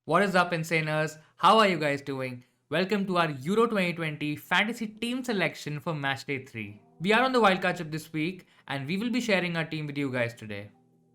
What is up, Insaners? How are you guys doing? Welcome to our Euro 2020 Fantasy Team Selection for Matchday 3. We are on the Wildcard chip this week and we will be sharing our team with you guys today.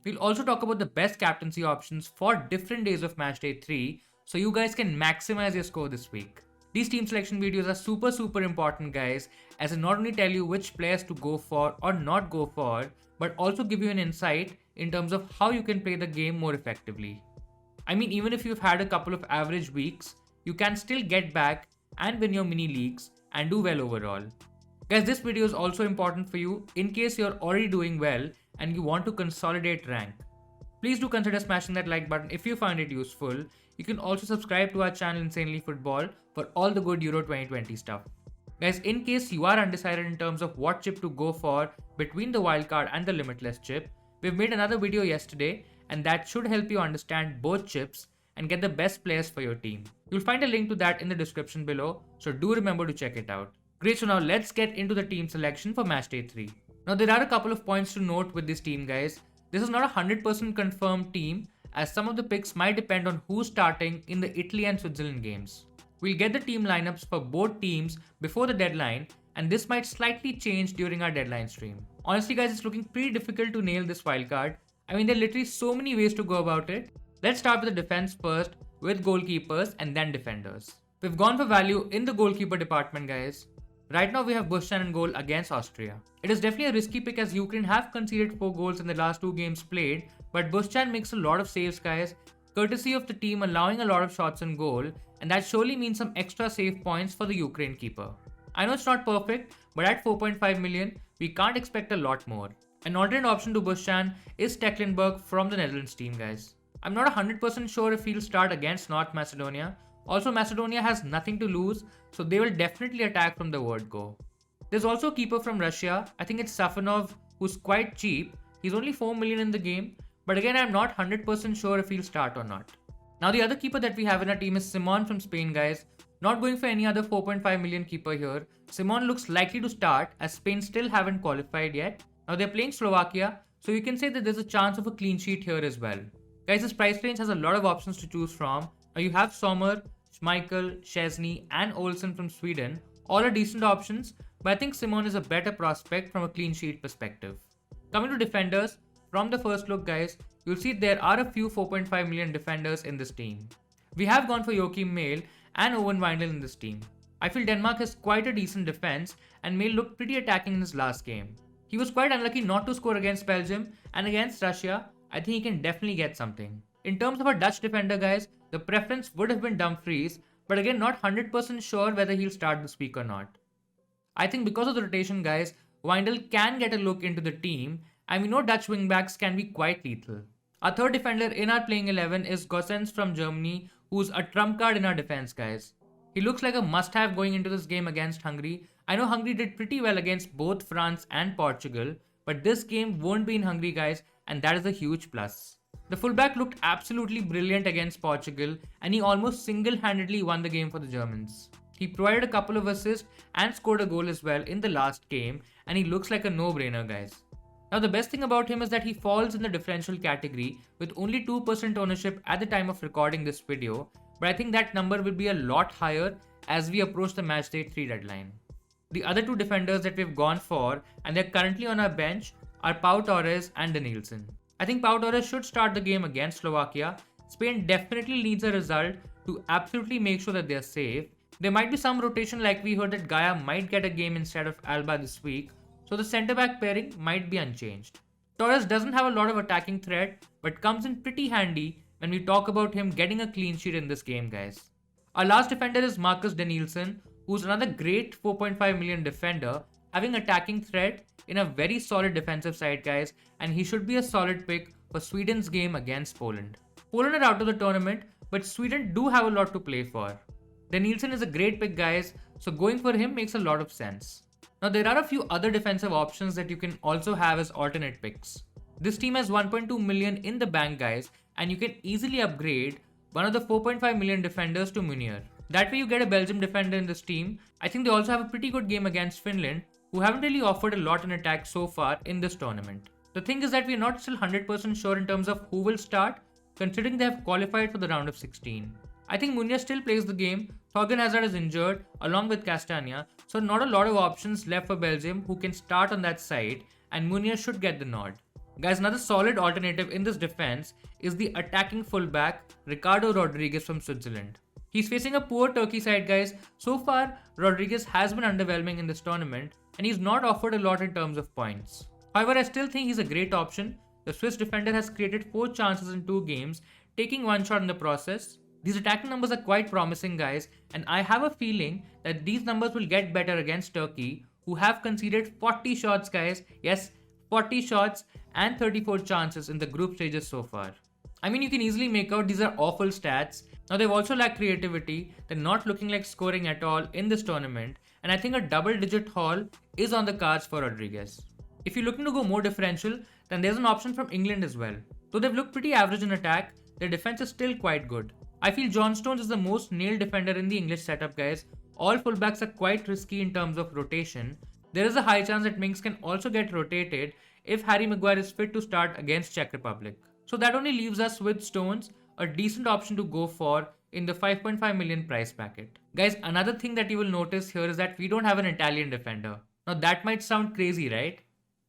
We'll also talk about the best captaincy options for different days of Matchday 3 so you guys can maximize your score this week. These team selection videos are super important, guys, as they not only tell you which players to go for or not go for, but also give you an insight in terms of how you can play the game more effectively. I mean, even if you've had a couple of average weeks, you can still get back and win your mini leagues and do well overall. Guys, this video is also important for you in case you're already doing well and you want to consolidate rank. Please do consider smashing that like button if you find it useful. You can also subscribe to our channel Insanely Football for all the good Euro 2020 stuff. Guys, in case you are undecided in terms of what chip to go for between the Wildcard and the Limitless chip, we've made another video yesterday and that should help you understand both chips and get the best players for your team. You'll find a link to that in the description below, so do remember to check it out. Great, so now let's get into the team selection for Matchday 3. Now there are a couple of points to note with this team, guys. This is not a 100% confirmed team, as some of the picks might depend on who's starting in the Italy and Switzerland games. We'll get the team lineups for both teams before the deadline, and this might slightly change during our deadline stream. Honestly guys, it's looking pretty difficult to nail this wildcard. I mean, there are literally so many ways to go about it. Let's start with the defense first, with goalkeepers and then defenders. We've gone for value in the goalkeeper department, guys. Right now we have Buschan in goal against Austria. It is definitely a risky pick as Ukraine have conceded 4 goals in the last 2 games played, but Buschan makes a lot of saves, guys, courtesy of the team allowing a lot of shots on goal, and that surely means some extra save points for the Ukraine keeper. I know it's not perfect, but at 4.5 million, we can't expect a lot more. An alternate option to Buschan is Tecklenburg from the Netherlands team, guys. I'm not 100% sure if he'll start against North Macedonia. Also, Macedonia has nothing to lose, so they will definitely attack from the word go. There's also a keeper from Russia. I think it's Safanov, who's quite cheap. He's only 4 million in the game, but again, I'm not 100% sure if he'll start or not. Now, the other keeper that we have in our team is Simon from Spain, guys. Not going for any other 4.5 million keeper here. Simon looks likely to start as Spain still haven't qualified yet. Now they're playing Slovakia, so you can say that there's a chance of a clean sheet here as well. Guys, this price range has a lot of options to choose from. Now you have Sommer, Schmeichel, Szczesny and Olsen from Sweden. All are decent options, but I think Simon is a better prospect from a clean sheet perspective. Coming to defenders, from the first look guys, you'll see there are a few 4.5 million defenders in this team. We have gone for Joachim Mail and Owen Wijndal in this team. I feel Denmark has quite a decent defense and Mail looked pretty attacking in his last game. He was quite unlucky not to score against Belgium, and against Russia, I think he can definitely get something. In terms of a Dutch defender guys, the preference would have been Dumfries, but again not 100% sure whether he'll start this week or not. I think because of the rotation guys, Wijndal can get a look into the team, and we know Dutch wingbacks can be quite lethal. Our third defender in our playing 11 is Gosens from Germany, who's a trump card in our defense guys. He looks like a must-have going into this game against Hungary. I know Hungary did pretty well against both France and Portugal, but this game won't be in Hungary guys, and that is a huge plus. The fullback looked absolutely brilliant against Portugal, and he almost single-handedly won the game for the Germans. He provided a couple of assists and scored a goal as well in the last game, and he looks like a no-brainer guys. Now the best thing about him is that he falls in the differential category with only 2% ownership at the time of recording this video, but I think that number will be a lot higher as we approach the Matchday 3 deadline. The other 2 defenders that we've gone for and they're currently on our bench are Pau Torres and Danielson. I think Pau Torres should start the game against Slovakia. Spain definitely needs a result to absolutely make sure that they're safe. There might be some rotation like we heard that Gaia might get a game instead of Alba this week, so the centre-back pairing might be unchanged. Torres doesn't have a lot of attacking threat, but comes in pretty handy when we talk about him getting a clean sheet in this game guys. Our last defender is Marcus Danielson, who's another great 4.5 million defender, having attacking threat in a very solid defensive side guys, and he should be a solid pick for Sweden's game against Poland. Poland are out of the tournament, but Sweden do have a lot to play for. Danielson is a great pick guys, so going for him makes a lot of sense. Now there are a few other defensive options that you can also have as alternate picks. This team has 1.2 million in the bank guys, and you can easily upgrade one of the 4.5 million defenders to Munier. That way you get a Belgium defender in this team. I think they also have a pretty good game against Finland, who haven't really offered a lot in attack so far in this tournament. The thing is that we're not still 100% sure in terms of who will start, considering they have qualified for the round of 16. I think Munya still plays the game, Thorgan Hazard is injured along with Castagna, so not a lot of options left for Belgium who can start on that side, and Munya should get the nod. Guys, another solid alternative in this defense is the attacking fullback Ricardo Rodriguez from Switzerland. He's facing a poor Turkey side, guys. So far, Rodriguez has been underwhelming in this tournament and he's not offered a lot in terms of points. However, I still think he's a great option. The Swiss defender has created 4 chances in 2 games, taking 1 shot in the process. These attacking numbers are quite promising, guys, and I have a feeling that these numbers will get better against Turkey, who have conceded 40 shots, guys. Yes, 40 shots and 34 chances in the group stages so far. I mean, you can easily make out these are awful stats. Now, they've also lacked creativity. They're not looking like scoring at all in this tournament, and I think a double-digit haul is on the cards for Rodriguez. If you're looking to go more differential, then there's an option from England as well. Though they've looked pretty average in attack, their defense is still quite good. I feel John Stones is the most nailed defender in the English setup, guys. All fullbacks are quite risky in terms of rotation. There is a high chance that Minks can also get rotated if Harry Maguire is fit to start against Czech Republic. So that only leaves us with Stones, a decent option to go for in the 5.5 million price packet. Guys, another thing that you will notice here is that we don't have an Italian defender. Now that might sound crazy, right?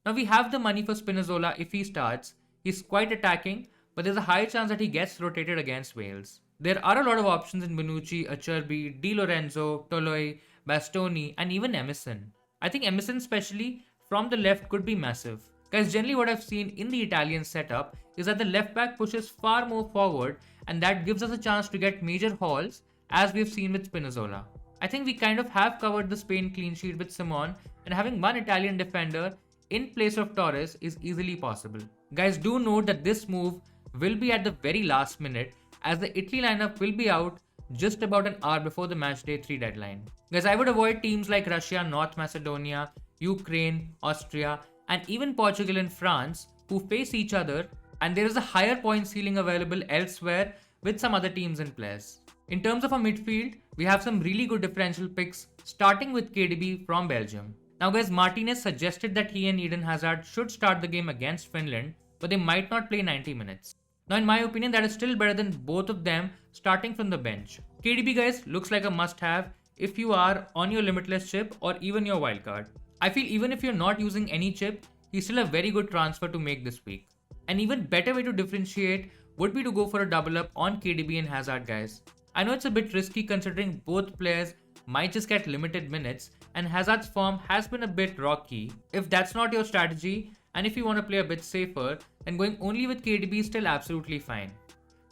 Now we have the money for Spinazzola if he starts. He's quite attacking, but there's a high chance that he gets rotated against Wales. There are a lot of options in Bonucci, Acerbi, Di Lorenzo, Toloi, Bastoni, and even Emerson. I think Emerson especially from the left could be massive. Guys, generally what I've seen in the Italian setup is that the left back pushes far more forward and that gives us a chance to get major hauls as we've seen with Spinazzola. I think we kind of have covered the Spain clean sheet with Simon, and having one Italian defender in place of Torres is easily possible. Guys, do note that this move will be at the very last minute as the Italy lineup will be out just about an hour before the Matchday 3 deadline. Guys, I would avoid teams like Russia, North Macedonia, Ukraine, Austria, and even Portugal and France who face each other, and there is a higher point ceiling available elsewhere with some other teams and players. In terms of our midfield, we have some really good differential picks starting with KDB from Belgium. Now guys, Martinez suggested that he and Eden Hazard should start the game against Finland, but they might not play 90 minutes. Now in my opinion, that is still better than both of them starting from the bench. KDB guys looks like a must-have if you are on your Limitless chip or even your Wildcard. I feel even if you're not using any chip, he's still a very good transfer to make this week. An even better way to differentiate would be to go for a double up on KDB and Hazard guys. I know it's a bit risky considering both players might just get limited minutes and Hazard's form has been a bit rocky. If that's not your strategy and if you want to play a bit safer, then going only with KDB is still absolutely fine.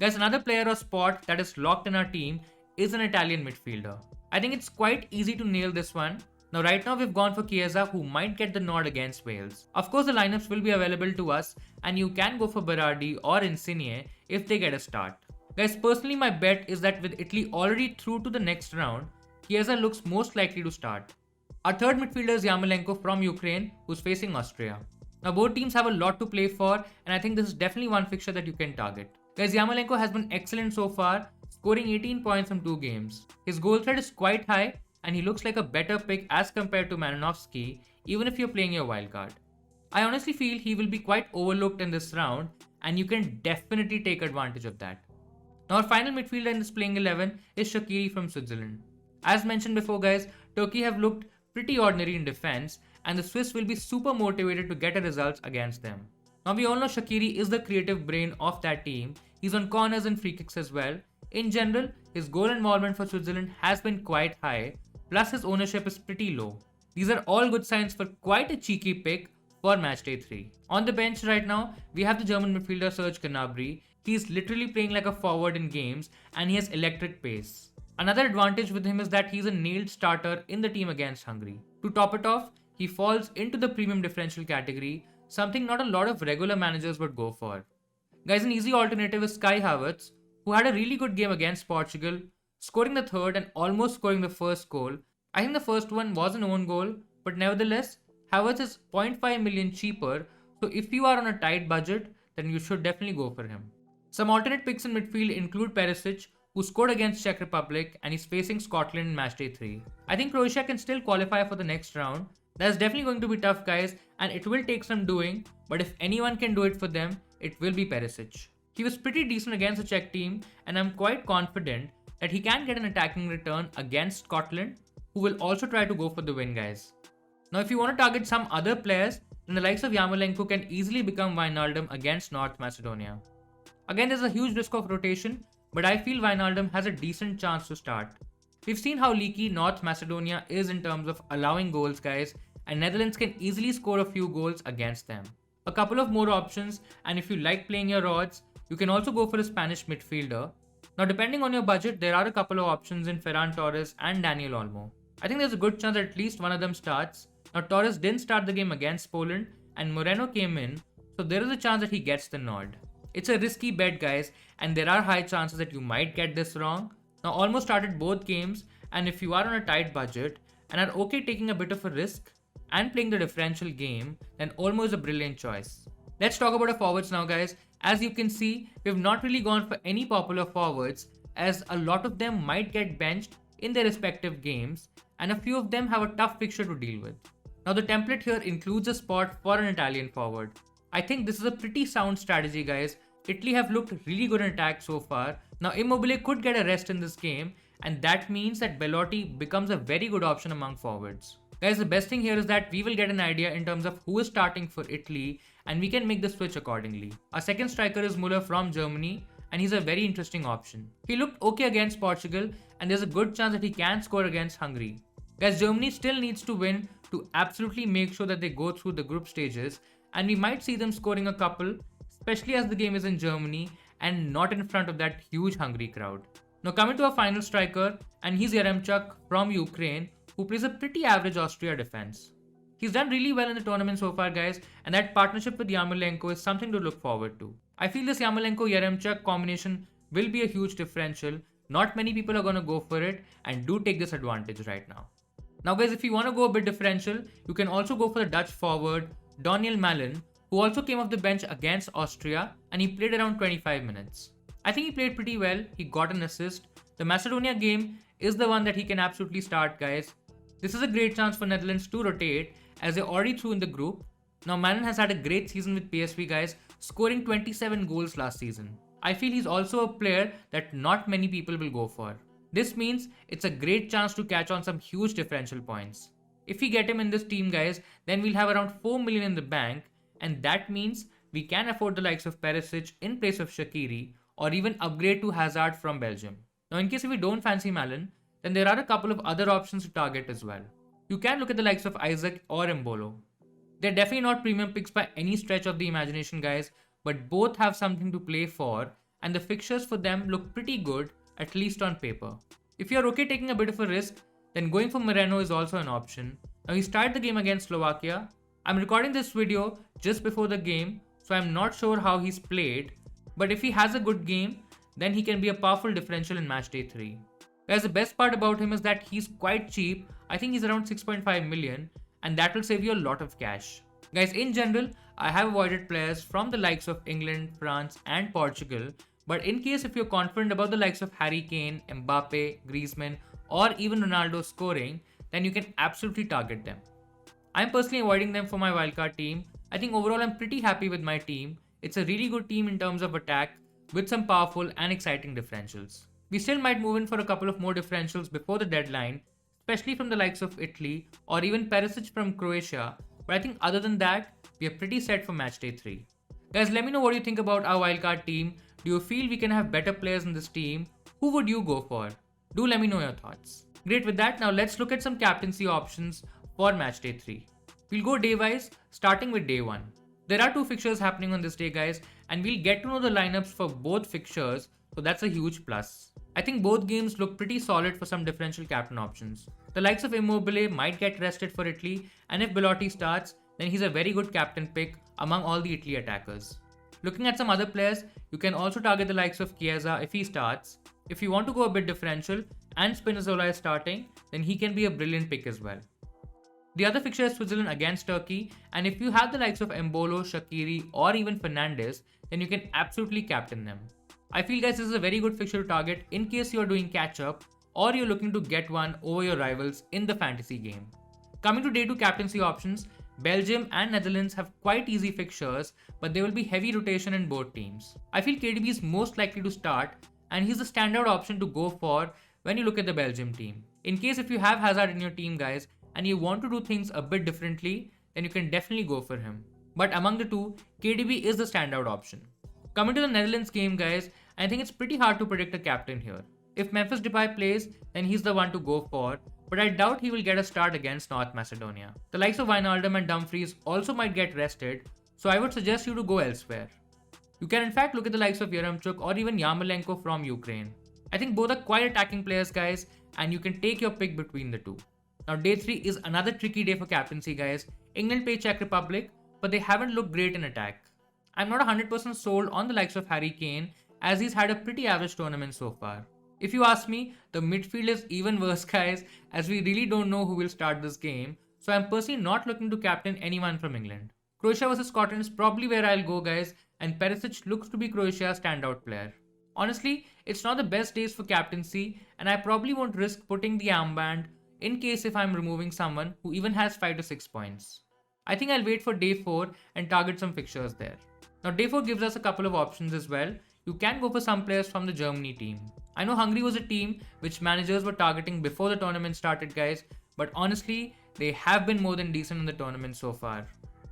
Guys, another player or spot that is locked in our team is an Italian midfielder. I think it's quite easy to nail this one. Now right now we've gone for Chiesa, who might get the nod against Wales. Of course the lineups will be available to us and you can go for Berardi or Insigne if they get a start. Guys, personally my bet is that with Italy already through to the next round, Chiesa looks most likely to start. Our third midfielder is Yarmolenko from Ukraine, who's facing Austria. Now both teams have a lot to play for and I think this is definitely one fixture that you can target. Guys, Yarmolenko has been excellent so far, scoring 18 points from 2 games. His goal threat is quite high and he looks like a better pick as compared to Malinovsky, even if you're playing your wildcard. I honestly feel he will be quite overlooked in this round and you can definitely take advantage of that. Now our final midfielder in this playing 11 is Shaqiri from Switzerland. As mentioned before guys, Turkey have looked pretty ordinary in defense and the Swiss will be super motivated to get a results against them. Now we all know Shaqiri is the creative brain of that team. He's on corners and free kicks as well. In general, his goal involvement for Switzerland has been quite high, plus his ownership is pretty low. These are all good signs for quite a cheeky pick for Matchday 3. On the bench right now, we have the German midfielder Serge Gnabry. He's literally playing like a forward in games and he has electric pace. Another advantage with him is that he's a nailed starter in the team against Hungary. To top it off, he falls into the premium differential category, something not a lot of regular managers would go for. Guys, an easy alternative is Kai Havertz, who had a really good game against Portugal, scoring the third and almost scoring the first goal. I think the first one was an own goal, but nevertheless, Havertz is 0.5 million cheaper, so if you are on a tight budget, then you should definitely go for him. Some alternate picks in midfield include Perisic, who scored against Czech Republic and is facing Scotland in Matchday 3. I think Croatia can still qualify for the next round, That's definitely going to be tough, guys, and it will take some doing, but if anyone can do it for them, it will be Perisic. He was pretty decent against the Czech team, and I'm quite confident that he can get an attacking return against Scotland, who will also try to go for the win, guys. Now, if you want to target some other players, then the likes of Yarmolenko can easily become Wijnaldum against North Macedonia. Again, there's a huge risk of rotation, but I feel Wijnaldum has a decent chance to start. We've seen how leaky North Macedonia is in terms of allowing goals, guys, and Netherlands can easily score a few goals against them. A couple of more options, and if you like playing your odds, you can also go for a Spanish midfielder. Now, depending on your budget, there are a couple of options in Ferran Torres and Daniel Olmo. I think there's a good chance that at least one of them starts. Now, Torres didn't start the game against Poland, and Moreno came in, so there is a chance that he gets the nod. It's a risky bet, guys, and there are high chances that you might get this wrong. Now, Olmo started both games, and if you are on a tight budget and are okay taking a bit of a risk and playing the differential game, then Olmo is a brilliant choice. Let's talk about our forwards now, guys. As you can see, we have not really gone for any popular forwards, as a lot of them might get benched in their respective games, and a few of them have a tough fixture to deal with. Now, the template here includes a spot for an Italian forward. I think this is a pretty sound strategy, guys. Italy have looked really good in attack so far. Now, Immobile could get a rest in this game, and that means that Belotti becomes a very good option among forwards. Guys, the best thing here is that we will get an idea in terms of who is starting for Italy, and we can make the switch accordingly. Our second striker is Muller from Germany, and he's a very interesting option. He looked okay against Portugal, and there's a good chance that he can score against Hungary. Guys, Germany still needs to win to absolutely make sure that they go through the group stages, and we might see them scoring a couple, especially as the game is in Germany and not in front of that huge Hungary crowd. Now, coming to our final striker, and he's Yaremchuk from Ukraine, who plays a pretty average Austria defense. He's done really well in the tournament so far, guys, and that partnership with Yarmolenko is something to look forward to. I feel this Yarmolenko-Yaremchuk combination will be a huge differential. Not many people are going to go for it, and do take this advantage right now. Now, guys, if you want to go a bit differential, you can also go for the Dutch forward, Daniel Malen, who also came off the bench against Austria, and he played around 25 minutes. I think he played pretty well, he got an assist. The Macedonia game is the one that he can absolutely start, guys. This is a great chance for Netherlands to rotate, as they're already through in the group. Now, Malen has had a great season with PSV, guys, scoring 27 goals last season. I feel he's also a player that not many people will go for. This means it's a great chance to catch on some huge differential points. If we get him in this team, guys, then we'll have around 4 million in the bank, and that means we can afford the likes of Perisic in place of Shaqiri, or even upgrade to Hazard from Belgium. Now, in case if we don't fancy Malen, then there are a couple of other options to target as well. You can look at the likes of Isaac or Mbolo. They're definitely not premium picks by any stretch of the imagination, guys, but both have something to play for, and the fixtures for them look pretty good, at least on paper. If you're okay taking a bit of a risk, then going for Moreno is also an option. Now, he started the game against Slovakia. I'm recording this video just before the game, so I'm not sure how he's played, but if he has a good game, then he can be a powerful differential in Matchday 3. Guys, the best part about him is that he's quite cheap. I think he's around 6.5 million, and that will save you a lot of cash. Guys, in general, I have avoided players from the likes of England, France, and Portugal, but in case if you're confident about the likes of Harry Kane, Mbappe, Griezmann, or even Ronaldo scoring, then you can absolutely target them. I'm personally avoiding them for my wildcard team. I think overall I'm pretty happy with my team. It's a really good team in terms of attack, with some powerful and exciting differentials. We still might move in for a couple of more differentials before the deadline, especially from the likes of Italy or even Perisic from Croatia, but I think other than that, we are pretty set for Matchday 3. Guys, let me know what you think about our wildcard team. Do you feel we can have better players in this team? Who would you go for? Do let me know your thoughts. Great, with that, now let's look at some captaincy options for Matchday 3. We'll go day-wise, starting with day 1. There are 2 fixtures happening on this day, guys, and we'll get to know the lineups for both fixtures, so that's a huge plus. I think both games look pretty solid for some differential captain options. The likes of Immobile might get rested for Italy, and if Belotti starts, then he's a very good captain pick among all the Italy attackers. Looking at some other players, you can also target the likes of Chiesa if he starts. If you want to go a bit differential and Spinazzola is starting, then he can be a brilliant pick as well. The other fixture is Switzerland against Turkey, and if you have the likes of Mbolo, Shaqiri, or even Fernandes, then you can absolutely captain them. I feel, guys, this is a very good fixture to target in case you are doing catch-up or you're looking to get one over your rivals in the fantasy game. Coming to day 2 captaincy options, Belgium and Netherlands have quite easy fixtures, but there will be heavy rotation in both teams. I feel KDB is most likely to start, and he's the standout option to go for when you look at the Belgium team. In case if you have Hazard in your team, guys, and you want to do things a bit differently, then you can definitely go for him. But among the two, KDB is the standout option. Coming to the Netherlands game, guys, I think it's pretty hard to predict a captain here. If Memphis Depay plays, then he's the one to go for, but I doubt he will get a start against North Macedonia. The likes of Wijnaldum and Dumfries also might get rested, so I would suggest you to go elsewhere. You can in fact look at the likes of Yaremchuk or even Yarmolenko from Ukraine. I think both are quite attacking players, guys, and you can take your pick between the two. Now day 3 is another tricky day for captaincy, guys. England play Czech Republic, but they haven't looked great in attack. I'm not 100% sold on the likes of Harry Kane, as he's had a pretty average tournament so far. If you ask me, the midfield is even worse, guys, as we really don't know who will start this game, so I'm personally not looking to captain anyone from England. Croatia vs Scotland is probably where I'll go, guys, and Perisic looks to be Croatia's standout player. Honestly, it's not the best days for captaincy, and I probably won't risk putting the armband in case if I'm removing someone who even has 5 to 6 points. I think I'll wait for day 4 and target some fixtures there. Now day 4 gives us a couple of options as well. You can go for some players from the Germany team. I know Hungary was a team which managers were targeting before the tournament started, guys, but honestly, they have been more than decent in the tournament so far.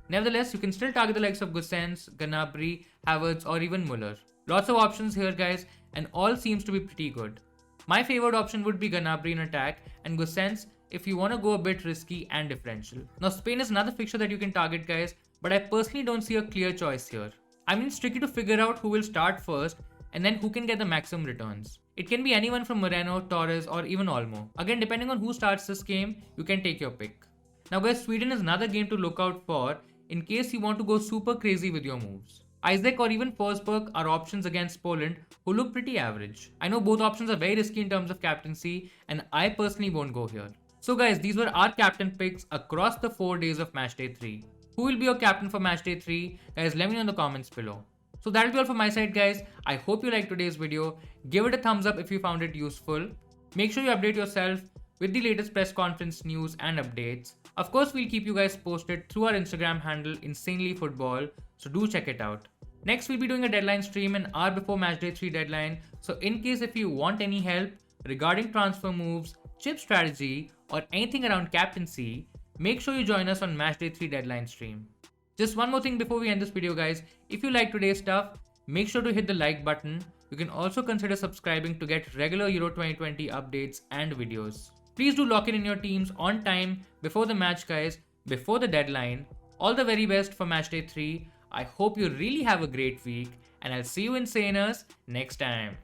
Nevertheless, you can still target the likes of Gosens, Gnabry, Havertz or even Muller. Lots of options here, guys, and all seems to be pretty good. My favored option would be Gnabry in attack and Gosens if you want to go a bit risky and differential. Now Spain is another fixture that you can target, guys, but I personally don't see a clear choice here. I mean, it's tricky to figure out who will start first and then who can get the maximum returns. It can be anyone from Moreno, Torres or even Olmo. Again, depending on who starts this game, you can take your pick. Now guys, Sweden is another game to look out for in case you want to go super crazy with your moves. Isaac or even Forsberg are options against Poland who look pretty average. I know both options are very risky in terms of captaincy and I personally won't go here. So guys, these were our captain picks across the 4 days of Matchday 3. Who will be your captain for Matchday 3? Guys, let me know in the comments below. So that'll be all from my side, guys. I hope you liked today's video. Give it a thumbs up if you found it useful. Make sure you update yourself with the latest press conference news and updates. Of course, we'll keep you guys posted through our Instagram handle Insanely Football, so do check it out. Next, we'll be doing a deadline stream an hour before Matchday 3 deadline, so in case if you want any help regarding transfer moves, chip strategy or anything around captaincy, make sure you join us on Matchday 3 deadline stream. Just one more thing before we end this video, guys. If you like today's stuff, make sure to hit the like button. You can also consider subscribing to get regular Euro 2020 updates and videos. Please do lock in your teams on time before the match, guys, before the deadline. All the very best for Matchday 3. I hope you really have a great week and I'll see you Insaners next time.